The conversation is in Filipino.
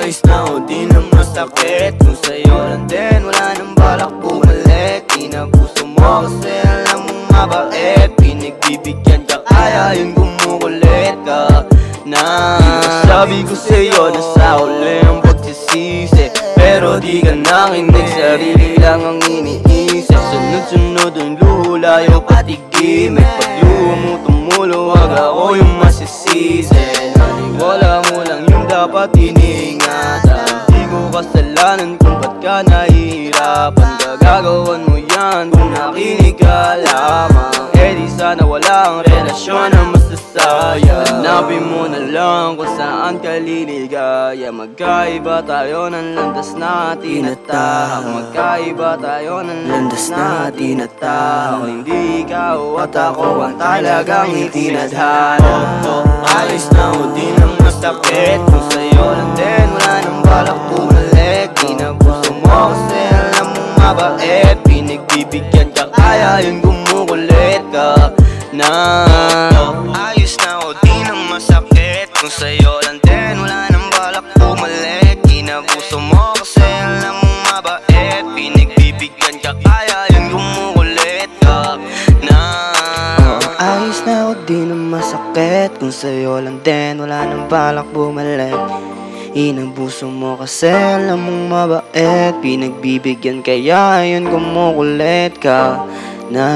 ayos na o di na masakit. Kung sa'yo lang din, wala nang balak bumalik. Inabuso mo kasi alam mong mabait. Pinagbibigyan ka kaya yun kumukulit ka na. Sabi ko sa'yo na sa huli ang pagsisisi, pero di ka nakinig, sarili lang ang iniisip. Sunod-sunod ang luho, layo patigimik. Pag luho mo tumulo, wag ako yung masisisi. Naniwala mo lang yung dapat iniingatan. Di ko kasalanan kung ba't ka nahihirapan. Gagawan mo yan kung nakinig ka lamang. Eh di sana walang relasyon na masasaya. Hanapin mo na lang kung saan ka liligaya. Magkaiba tayo ng landas na tinatahak. Magkaiba tayo ng landas na tinatahak. Hindi ikaw at ako ang talagang itinadhana. Ayos na o di na masakit. Kung sa'yo lang din, wala nang balak bumalik. Inabuso mo kasi alam mong mabait. Pinagbibigyan ka kaya yun kumukulit ka na. Ayos na o di na masakit. Kung sa'yo lang din, wala nang balak bumalik. Inabuso mo kasi alam mong mabait. Pinagbibigyan ka kaya yun kumukulit ka na. Ayos na o di na masakit. Kung sa'yo lang din, wala nang balak bumalik. Inabuso mo kasi alam mong mabait. Pinagbibigyan kaya yun kumukulit ka na.